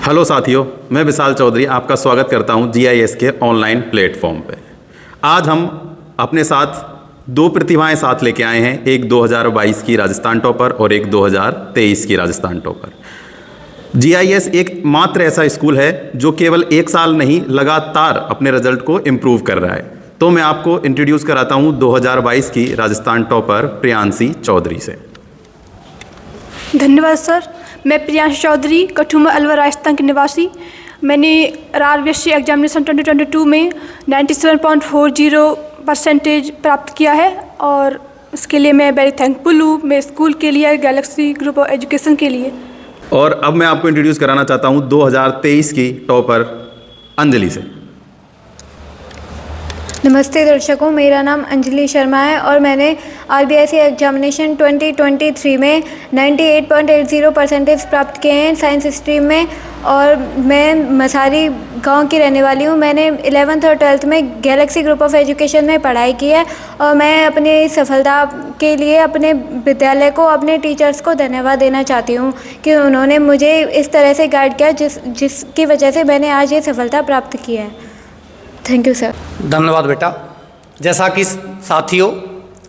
Hello साथियों, मैं विशाल चौधरी आपका स्वागत करता हूं जीआईएस के ऑनलाइन प्लेटफॉर्म पे। आज हम अपने साथ दो प्रतिभाएं साथ लेके आए हैं, एक 2022 की राजस्थान टॉपर और एक 2023 की राजस्थान टॉपर। जीआईएस एक मात्र ऐसा स्कूल है जो केवल एक साल नहीं लगातार अपने रिजल्ट को इम्प्रूव कर रहा है। तो मैं आपको इंट्रोड्यूस कराता हूं 2022 की राजस्थान टॉपर प्रियांशी चौधरी से। धन्यवाद सर। मैं प्रियांशी चौधरी, कठुआ अलवर, राजस्थान की निवासी। मैंने RBSC एग्जामिनेशन 2022 में 97.40% प्राप्त किया है और इसके लिए मैं वेरी थैंकफुल हूँ मेरे स्कूल के लिए, गैलेक्सी ग्रुप ऑफ एजुकेशन के लिए। और अब मैं आपको इंट्रोड्यूस कराना चाहता हूँ 2023 की टॉपर अंजलि से। नमस्ते दर्शकों, मेरा नाम अंजलि शर्मा है और मैंने RBSC एग्जामिनेशन 2023 में 98.80% प्राप्त किए हैं साइंस स्ट्रीम में। और मैं मसारी गांव की रहने वाली हूं। मैंने 11th और 12th में गैलेक्सी ग्रुप ऑफ एजुकेशन में पढ़ाई की है और मैं अपनी सफलता के लिए अपने विद्यालय को, अपने टीचर्स को धन्यवाद देना चाहती हूं कि उन्होंने मुझे इस तरह से गाइड किया जिसकी वजह से मैंने आज ये सफलता प्राप्त की है। Thank you sir. धन्यवाद बेटा। जैसा कि साथियों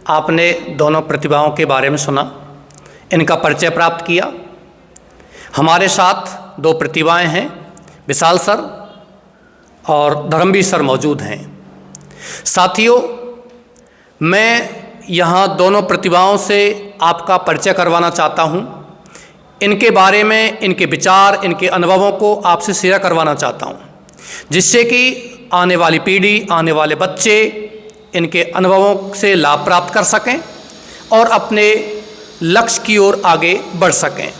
आपने दोनों प्रतिभाओं के बारे में सुना, इनका परिचय प्राप्त किया। हमारे साथ दो प्रतिभाएं हैं, विशाल सर और धर्मवीर सर मौजूद हैं। साथियों, मैं यहाँ दोनों प्रतिभाओं से आपका परिचय करवाना चाहता हूँ। इनके बारे में, इनके विचार, इनके अनुभवों को आपसे शेयर करवाना चाहता हूँ, जिससे कि आने वाली पीढ़ी, आने वाले बच्चे इनके अनुभवों से लाभ प्राप्त कर सकें और अपने लक्ष्य की ओर आगे बढ़ सकें।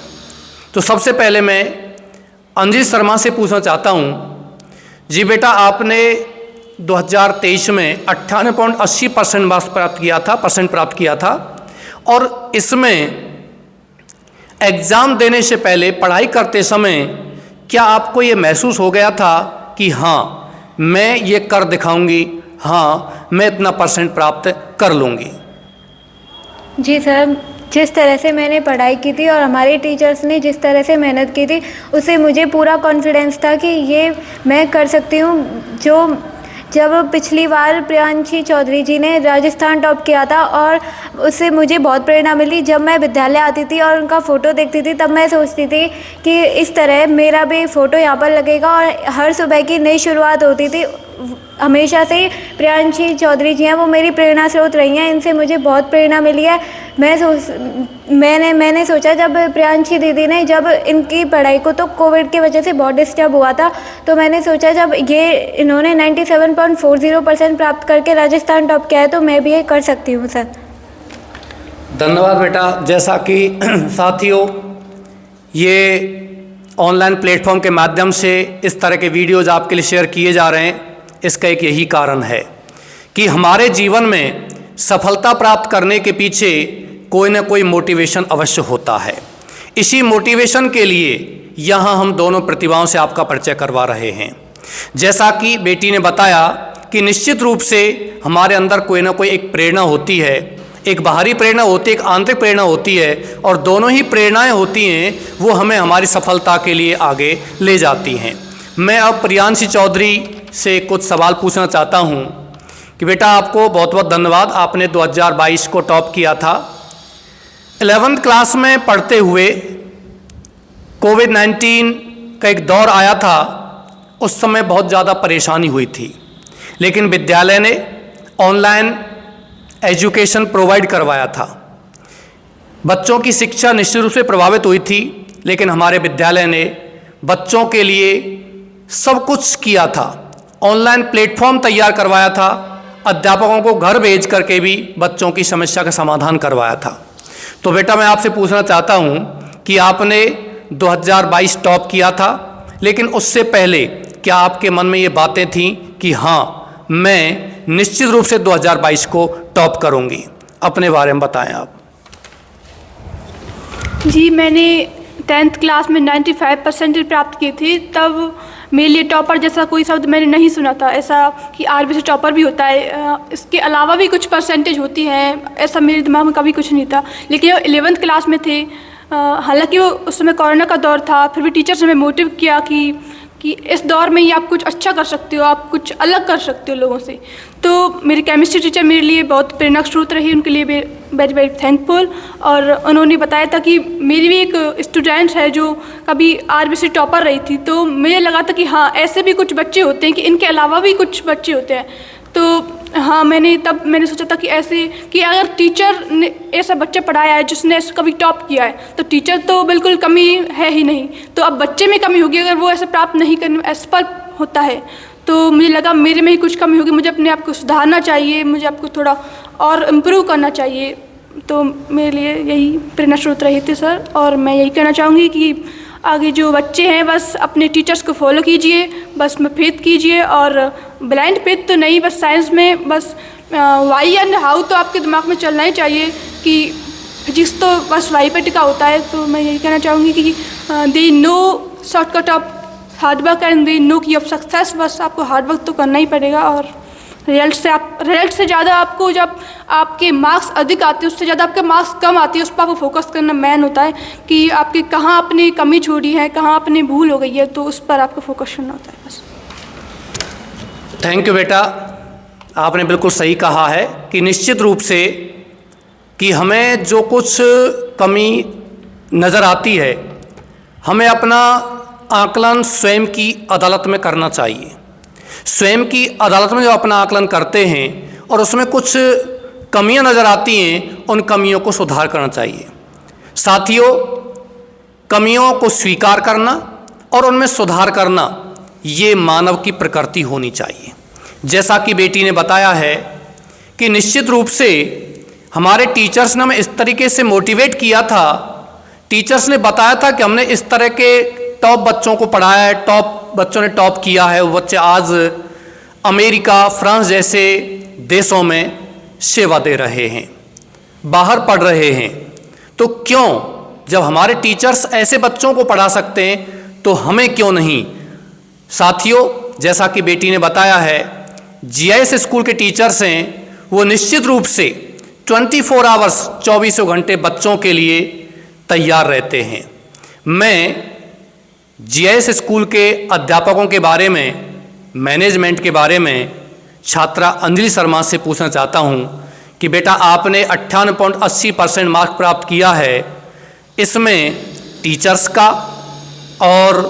तो सबसे पहले मैं अंजलि शर्मा से पूछना चाहता हूँ, जी बेटा, आपने 2023 में 98.80% मार्क्स प्राप्त किया था और इसमें एग्ज़ाम देने से पहले, पढ़ाई करते समय क्या आपको ये महसूस हो गया था कि हाँ मैं ये कर दिखाऊंगी, हाँ मैं इतना % प्राप्त कर लूँगी? जी सर, जिस तरह से मैंने पढ़ाई की थी और हमारे टीचर्स ने जिस तरह से मेहनत की थी, उससे मुझे पूरा कॉन्फिडेंस था कि ये मैं कर सकती हूँ। जब पिछली बार प्रियांशी चौधरी जी ने राजस्थान टॉप किया था और उससे मुझे बहुत प्रेरणा मिली। जब मैं विद्यालय आती थी और उनका फ़ोटो देखती थी, तब मैं सोचती थी कि इस तरह मेरा भी फ़ोटो यहाँ पर लगेगा और हर सुबह की नई शुरुआत होती थी। हमेशा से प्रियांशी चौधरी जी हैं, वो मेरी प्रेरणा स्रोत रही हैं। इनसे मुझे बहुत प्रेरणा मिली है। मैंने सोचा, जब प्रियांशी दीदी ने, जब इनकी पढ़ाई को तो कोविड की वजह से बहुत डिस्टर्ब हुआ था, तो मैंने सोचा जब इन्होंने 97.40% प्राप्त करके राजस्थान टॉप किया है तो मैं भी ये कर सकती हूँ सर। धन्यवाद बेटा। जैसा कि साथियों, ये ऑनलाइन प्लेटफॉर्म के माध्यम से इस तरह के वीडियोज़ आपके लिए शेयर किए जा रहे हैं, इसका एक यही कारण है कि हमारे जीवन में सफलता प्राप्त करने के पीछे कोई ना कोई मोटिवेशन अवश्य होता है। इसी मोटिवेशन के लिए यहाँ हम दोनों प्रतिभाओं से आपका परिचय करवा रहे हैं। जैसा कि बेटी ने बताया कि निश्चित रूप से हमारे अंदर कोई ना कोई एक प्रेरणा होती है, एक बाहरी प्रेरणा होती है, एक आंतरिक प्रेरणा होती है, और दोनों ही प्रेरणाएं होती हैं, वो हमें हमारी सफलता के लिए आगे ले जाती हैं। मैं अब प्रियांशी चौधरी से कुछ सवाल पूछना चाहता हूँ कि बेटा, आपको बहुत बहुत धन्यवाद, आपने 2022 को टॉप किया था। 11th क्लास में पढ़ते हुए कोविड-19 का एक दौर आया था, उस समय बहुत ज़्यादा परेशानी हुई थी, लेकिन विद्यालय ने ऑनलाइन एजुकेशन प्रोवाइड करवाया था। बच्चों की शिक्षा निश्चित रूप से प्रभावित हुई थी, लेकिन हमारे विद्यालय ने बच्चों के लिए सब कुछ किया था। ऑनलाइन प्लेटफॉर्म तैयार करवाया था, अध्यापकों को घर भेज करके भी बच्चों की समस्या का समाधान करवाया था। तो बेटा, मैं आपसे पूछना चाहता हूं कि आपने 2022 टॉप किया था, लेकिन उससे पहले क्या आपके मन में ये बातें थीं कि हाँ मैं निश्चित रूप से 2022 को टॉप करूंगी? अपने बारे में बताएं आप। जी, मैंने 10th क्लास में 95% प्राप्त की थी। तब मेरे लिए टॉपर जैसा कोई शब्द मैंने नहीं सुना था, ऐसा कि RBSC टॉपर भी होता है, इसके अलावा भी कुछ % होती है, ऐसा मेरे दिमाग में कभी कुछ नहीं था। लेकिन जब 11th क्लास में थे हालांकि वो उस समय कोरोना का दौर था, फिर भी टीचर्स ने हमें मोटिव किया कि इस दौर में ही आप कुछ अच्छा कर सकते हो, आप कुछ अलग कर सकते हो लोगों से। तो मेरी केमिस्ट्री टीचर मेरे लिए बहुत प्रेरणा स्रोत रही, उनके लिए वेरी वेरी थैंकफुल। और उन्होंने बताया था कि मेरी भी एक स्टूडेंट है जो कभी आरबीसी टॉपर रही थी, तो मुझे लगा था कि हाँ ऐसे भी कुछ बच्चे होते हैं, कि इनके अलावा भी कुछ बच्चे होते हैं। तो हाँ मैंने सोचा था कि ऐसे कि अगर टीचर ने ऐसा बच्चा पढ़ाया है जिसने कभी टॉप किया है, तो टीचर तो बिल्कुल कमी है ही नहीं, तो अब बच्चे में कमी होगी अगर वो ऐसे प्राप्त नहीं करने में असफल होता है। तो मुझे लगा मेरे में ही कुछ कमी होगी, मुझे अपने आप को सुधारना चाहिए, मुझे आपको थोड़ा और इम्प्रूव करना चाहिए। तो मेरे लिए यही प्रेरणा स्रोत रहे थे सर। और मैं यही कहना चाहूँगी कि आगे जो बच्चे हैं बस अपने टीचर्स को फॉलो कीजिए, बस में फेथ कीजिए, और ब्लाइंड फेथ तो नहीं, बस साइंस में बस वाई एंड हाउ तो आपके दिमाग में चलना ही चाहिए कि फिजिक्स तो बस वाई पे टिका होता है। तो मैं यही कहना चाहूँगी कि they know shortcut of hard work and they know की ऑफ सक्सेस, बस आपको हार्डवर्क तो करना ही पड़ेगा। और रिजल्ट से ज़्यादा आपको जब आपके मार्क्स अधिक आते हैं उससे ज़्यादा आपके मार्क्स कम आते हैं, उस पर आपको फोकस करना मैन होता है कि आपके कहाँ अपनी कमी छोड़ी है, कहाँ अपनी भूल हो गई है, तो उस पर आपको फोकस करना होता है बस। थैंक यू बेटा, आपने बिल्कुल सही कहा है कि निश्चित रूप से कि हमें जो कुछ कमी नज़र आती है हमें अपना आकलन स्वयं की अदालत में करना चाहिए। स्वयं की अदालत में जो अपना आकलन करते हैं और उसमें कुछ कमियां नज़र आती हैं, उन कमियों को सुधार करना चाहिए। साथियों, कमियों को स्वीकार करना और उनमें सुधार करना ये मानव की प्रकृति होनी चाहिए। जैसा कि बेटी ने बताया है कि निश्चित रूप से हमारे टीचर्स ने हमें इस तरीके से मोटिवेट किया था, टीचर्स ने बताया था कि हमने इस तरह के टॉप बच्चों को पढ़ाया है, टॉप बच्चों ने टॉप किया है, वो बच्चे आज अमेरिका, फ्रांस जैसे देशों में सेवा दे रहे हैं, बाहर पढ़ रहे हैं। तो क्यों, जब हमारे टीचर्स ऐसे बच्चों को पढ़ा सकते हैं तो हमें क्यों नहीं। साथियों, जैसा कि बेटी ने बताया है, जीआईएस स्कूल के टीचर्स हैं वो निश्चित रूप से 24 आवर्स 24 घंटे बच्चों के लिए तैयार रहते हैं। मैं जीआईएस स्कूल के अध्यापकों के बारे में, मैनेजमेंट के बारे में छात्रा अंजलि शर्मा से पूछना चाहता हूं कि बेटा आपने 98.80% मार्क प्राप्त किया है, इसमें टीचर्स का और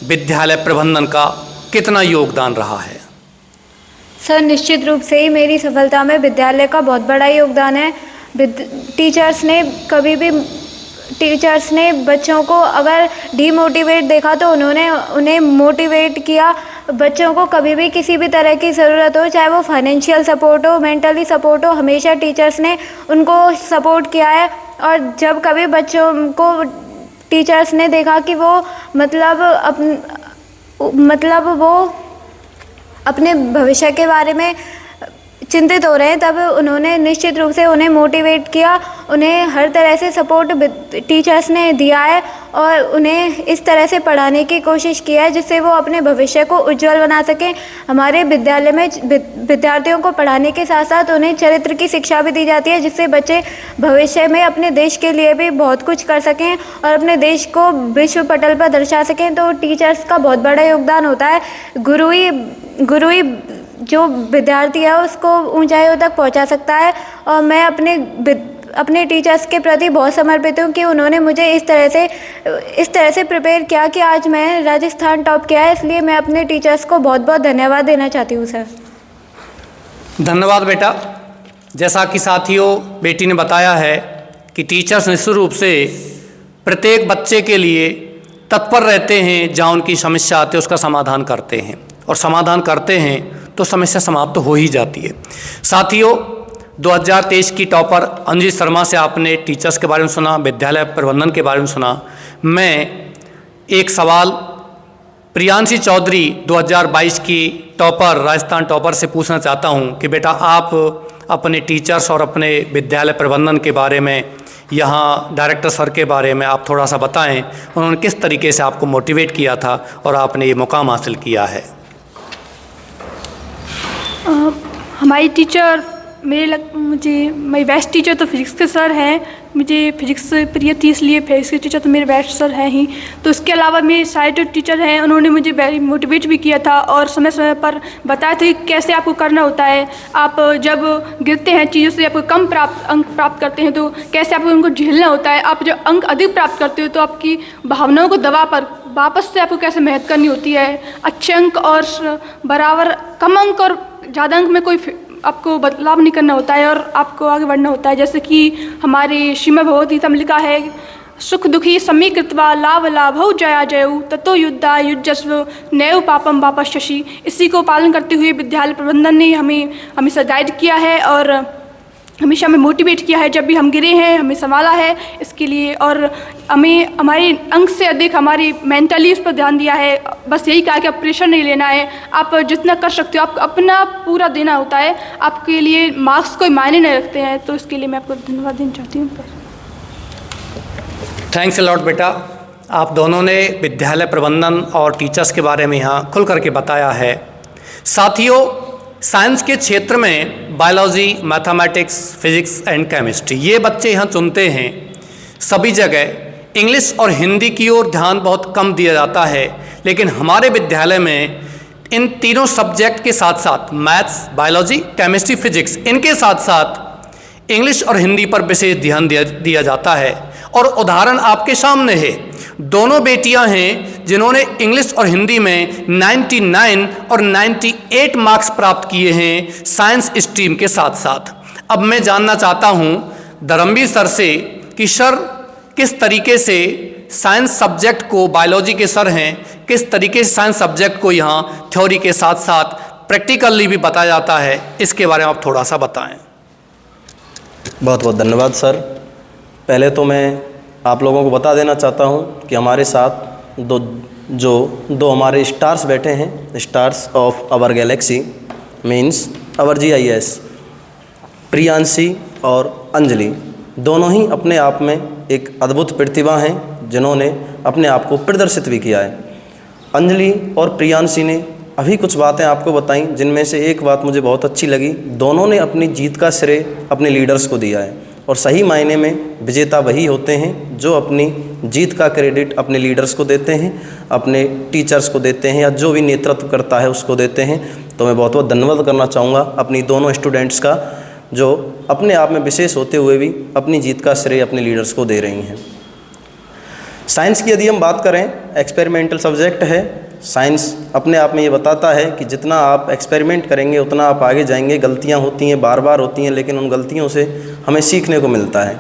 विद्यालय प्रबंधन का कितना योगदान रहा है? सर, निश्चित रूप से ही मेरी सफलता में विद्यालय का बहुत बड़ा योगदान है। टीचर्स ने बच्चों को अगर डीमोटिवेट देखा तो उन्होंने उन्हें मोटिवेट किया। बच्चों को कभी भी किसी भी तरह की ज़रूरत हो, चाहे वो फाइनेंशियल सपोर्ट हो, मेंटली सपोर्ट हो, हमेशा टीचर्स ने उनको सपोर्ट किया है। और जब कभी बच्चों को टीचर्स ने देखा कि वो वो अपने भविष्य के बारे में चिंतित हो रहे हैं, तब उन्होंने निश्चित रूप से उन्हें मोटिवेट किया, उन्हें हर तरह से सपोर्ट टीचर्स ने दिया है और उन्हें इस तरह से पढ़ाने की कोशिश की है जिससे वो अपने भविष्य को उज्जवल बना सकें। हमारे विद्यालय में विद्यार्थियों को पढ़ाने के साथ साथ उन्हें चरित्र की शिक्षा भी दी जाती है जिससे बच्चे भविष्य में अपने देश के लिए भी बहुत कुछ कर सकें और अपने देश को विश्व पटल पर दर्शा सकें। तो टीचर्स का बहुत बड़ा योगदान होता है। गुरु ही जो विद्यार्थी है उसको ऊंचाइयों तक पहुंचा सकता है। और मैं अपने टीचर्स के प्रति बहुत समर्पित हूँ कि उन्होंने मुझे इस तरह से प्रिपेयर किया कि आज मैं राजस्थान टॉप किया है। इसलिए मैं अपने टीचर्स को बहुत बहुत धन्यवाद देना चाहती हूँ सर। धन्यवाद बेटा। जैसा कि साथियों बेटी ने बताया है कि टीचर्स निश्चित रूप से प्रत्येक बच्चे के लिए तत्पर रहते हैं, जहाँ उनकी समस्या आती है उसका समाधान करते हैं और समाधान करते हैं तो समस्या समाप्त तो हो ही जाती है। साथियों, 2023 की टॉपर अंजलि शर्मा से आपने टीचर्स के बारे में सुना, विद्यालय प्रबंधन के बारे में सुना। मैं एक सवाल प्रियांशी चौधरी 2022 की टॉपर, राजस्थान टॉपर से पूछना चाहता हूं कि बेटा आप अपने टीचर्स और अपने विद्यालय प्रबंधन के बारे में, यहाँ डायरेक्टर सर के बारे में आप थोड़ा सा बताएं, उन्होंने किस तरीके से आपको मोटिवेट किया था और आपने ये मुकाम हासिल किया है। हमारी टीचर मुझे मेरी बेस्ट टीचर तो फिजिक्स के सर हैं। मुझे फिजिक्स प्रिय थी, इसलिए फिजिक्स के टीचर तो मेरे बेस्ट सर हैं ही। तो उसके अलावा मेरे सारे जो टीचर हैं उन्होंने मुझे वेरी मोटिवेट भी किया था और समय समय पर बताया था कि कैसे आपको करना होता है। आप जब गिरते हैं चीज़ों से, आपको कम अंक प्राप्त करते हैं तो कैसे आपको उनको झेलना होता है। आप जब अंक अधिक प्राप्त करते हो तो आपकी भावनाओं को दबा पर वापस से आपको कैसे मेहनत करनी होती है। अच्छे अंक और बराबर कम अंक और ज़्यादा अंक में कोई आपको बदलाव नहीं करना होता है और आपको आगे बढ़ना होता है। जैसे कि हमारे श्रीमद् भगवद गीता में लिखा है, सुख दुखी समीकृत्वा लाभ लाभौ जया जयौ ततो युद्धा युजस्व नैव पापम वापश्यसि। इसी को पालन करते हुए विद्यालय प्रबंधन ने हमें हमेशा गाइड किया है और हमेशा हमें मोटिवेट किया है। जब भी हम गिरे हैं हमें संभाला है इसके लिए, और हमें हमारे अंक से अधिक हमारी मेंटली उस पर ध्यान दिया है। बस यही कहा कि आप प्रेशर नहीं लेना है, आप जितना कर सकते हो आपको अपना पूरा देना होता है। आपके लिए मार्क्स कोई मायने नहीं रखते हैं। तो इसके लिए मैं आपको धन्यवाद देना चाहती हूँ। थैंक्स अ लॉट बेटा। आप दोनों ने विद्यालय प्रबंधन और टीचर्स के बारे में यहाँ खुल करके बताया है। साथियों, साइंस के क्षेत्र में biology, mathematics, physics and chemistry ये बच्चे यहाँ चुनते हैं। सभी जगह इंग्लिश और हिंदी की ओर ध्यान बहुत कम दिया जाता है, लेकिन हमारे विद्यालय में इन तीनों सब्जेक्ट के साथ साथ मैथ्स, बायोलॉजी, केमिस्ट्री, फिजिक्स, इनके साथ साथ इंग्लिश और हिंदी पर विशेष ध्यान दिया जाता है। और उदाहरण आपके सामने है, दोनों बेटियां हैं जिन्होंने इंग्लिश और हिंदी में 99 और 98 मार्क्स प्राप्त किए हैं साइंस स्ट्रीम के साथ साथ। अब मैं जानना चाहता हूं धर्मवीर सर से कि सर किस तरीके से साइंस सब्जेक्ट को, बायोलॉजी के सर हैं, किस तरीके से साइंस सब्जेक्ट को यहाँ थ्योरी के साथ साथ प्रैक्टिकली भी बताया जाता है, इसके बारे में आप थोड़ा सा बताएं। बहुत बहुत धन्यवाद सर। पहले तो मैं आप लोगों को बता देना चाहता हूँ कि हमारे साथ दो हमारे स्टार्स बैठे हैं, stars of our galaxy means our GIS, Priyanshi और अंजलि। दोनों ही अपने आप में एक अद्भुत प्रतिभा हैं जिन्होंने अपने आप को प्रदर्शित भी किया है। अंजलि और प्रियांशी ने अभी कुछ बातें आपको बताई जिनमें से एक बात मुझे बहुत अच्छी लगी। दोनों ने अपनी जीत का श्रेय अपने लीडर्स को दिया है और सही मायने में विजेता वही होते हैं जो अपनी जीत का क्रेडिट अपने लीडर्स को देते हैं, अपने टीचर्स को देते हैं या जो भी नेतृत्व करता है उसको देते हैं। तो मैं बहुत बहुत धन्यवाद करना चाहूँगा अपनी दोनों स्टूडेंट्स का जो अपने आप में विशेष होते हुए भी अपनी जीत का श्रेय अपने लीडर्स को दे रही हैं। साइंस की यदि हम बात करें, एक्सपेरिमेंटल सब्जेक्ट है। साइंस अपने आप में ये बताता है कि जितना आप एक्सपेरिमेंट करेंगे उतना आप आगे जाएंगे। गलतियाँ होती हैं, बार बार होती हैं, लेकिन उन गलतियों से हमें सीखने को मिलता है।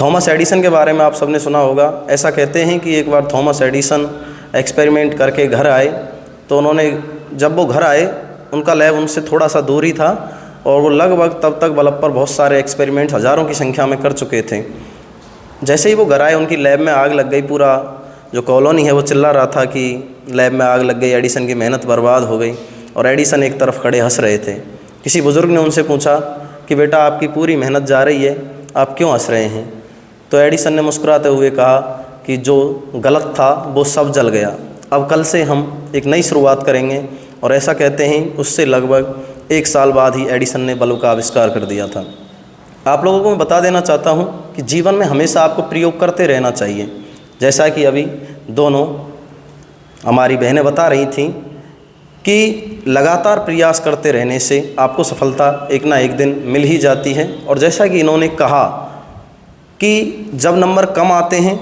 थॉमस एडिसन के बारे में आप सबने सुना होगा। ऐसा कहते हैं कि एक बार थॉमस एडिसन एक्सपेरिमेंट करके घर आए, तो उन्होंने जब वो घर आए उनका लैब उनसे थोड़ा सा दूर ही था और वो लगभग तब तक बल्ब पर बहुत सारे एक्सपेरिमेंट हज़ारों की संख्या में कर चुके थे। जैसे ही वो घर आए उनकी लैब में आग लग गई। पूरा जो कॉलोनी है वो चिल्ला रहा था कि लैब में आग लग गई, एडिसन की मेहनत बर्बाद हो गई। और एडिसन एक तरफ खड़े हंस रहे थे। किसी बुज़ुर्ग ने उनसे पूछा कि बेटा आपकी पूरी मेहनत जा रही है, आप क्यों हंस रहे हैं? तो एडिसन ने मुस्कुराते हुए कहा कि जो गलत था वो सब जल गया, अब कल से हम एक नई शुरुआत करेंगे। और ऐसा कहते हैं उससे लगभग 1 साल बाद ही एडिसन ने बल्ब का आविष्कार कर दिया था। आप लोगों को मैं बता देना चाहता हूँ कि जीवन में हमेशा आपको प्रयोग करते रहना चाहिए। जैसा कि अभी दोनों हमारी बहनें बता रही थीं कि लगातार प्रयास करते रहने से आपको सफलता एक ना एक दिन मिल ही जाती है। और जैसा कि इन्होंने कहा कि जब नंबर कम आते हैं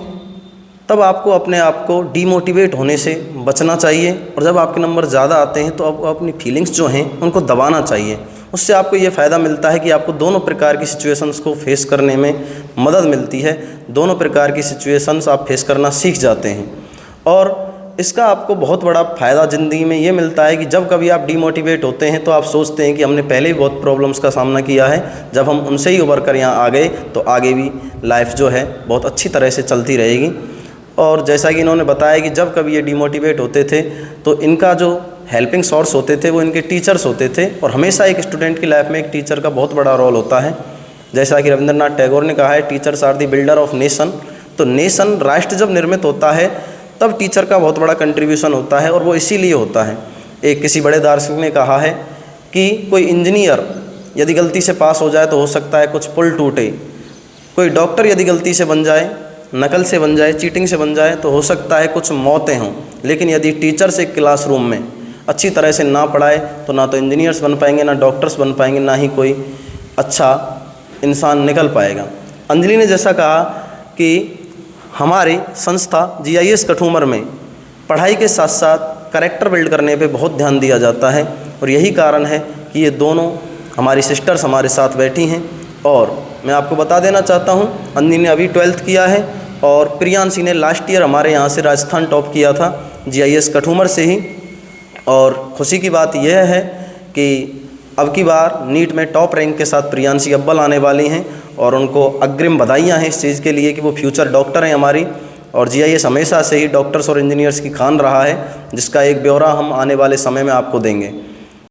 तब आपको अपने आप को डीमोटिवेट होने से बचना चाहिए, और जब आपके नंबर ज़्यादा आते हैं तो आपको अपनी फीलिंग्स जो हैं उनको दबाना चाहिए। उससे आपको ये फ़ायदा मिलता है कि आपको दोनों प्रकार की सिचुएशंस को फेस करने में मदद मिलती है। दोनों प्रकार की सिचुएशंस आप फेस करना सीख जाते हैं। और इसका आपको बहुत बड़ा फ़ायदा ज़िंदगी में ये मिलता है कि जब कभी आप डीमोटिवेट होते हैं तो आप सोचते हैं कि हमने पहले ही बहुत प्रॉब्लम्स का सामना किया है, जब हम उनसे ही उभर कर यहाँ आ गए तो आगे भी लाइफ जो है बहुत अच्छी तरह से चलती रहेगी। और जैसा कि इन्होंने बताया कि जब कभी ये डीमोटिवेट होते थे तो इनका जो हेल्पिंग सोर्स होते थे वो इनके टीचर्स होते थे। और हमेशा एक स्टूडेंट की लाइफ में एक टीचर का बहुत बड़ा रोल होता है। जैसा कि रविंद्रनाथ टैगोर ने कहा है, teachers are the builder of nation. तो नेशन, राष्ट्र जब निर्मित होता है तब टीचर का बहुत बड़ा कंट्रीब्यूशन होता है, और वो इसीलिए होता है। एक किसी बड़े दार्शनिक ने कहा है कि कोई इंजीनियर यदि गलती से पास हो जाए तो हो सकता है कुछ पुल टूटे। कोई डॉक्टर यदि गलती से बन जाए, नकल से बन जाए, चीटिंग से बन जाए तो हो सकता है कुछ मौतें हों। लेकिन यदि टीचर्स एक क्लासरूम में अच्छी तरह से ना पढ़ाए तो ना तो इंजीनियर्स बन पाएंगे, ना डॉक्टर्स बन पाएंगे, ना ही कोई अच्छा इंसान निकल पाएगा। अंजलि ने जैसा कहा कि हमारी संस्था GIS कठूमर में पढ़ाई के साथ साथ कैरेक्टर बिल्ड करने पे बहुत ध्यान दिया जाता है और यही कारण है कि ये दोनों हमारी सिस्टर्स हमारे साथ बैठी हैं। और मैं आपको बता देना चाहता हूँ, अंजलि ने अभी 12th किया है और प्रियांशी ने लास्ट ईयर हमारे यहाँ से राजस्थान टॉप किया था GIS कठूमर से ही। और खुशी की बात यह है कि अब की बार नीट में टॉप रैंक के साथ प्रियांशी अव्वल आने वाली हैं और उनको अग्रिम बधाइयाँ हैं इस चीज़ के लिए कि वो फ्यूचर डॉक्टर हैं हमारी। और GIS हमेशा से ही डॉक्टर्स और इंजीनियर्स की खान रहा है, जिसका एक ब्यौरा हम आने वाले समय में आपको देंगे।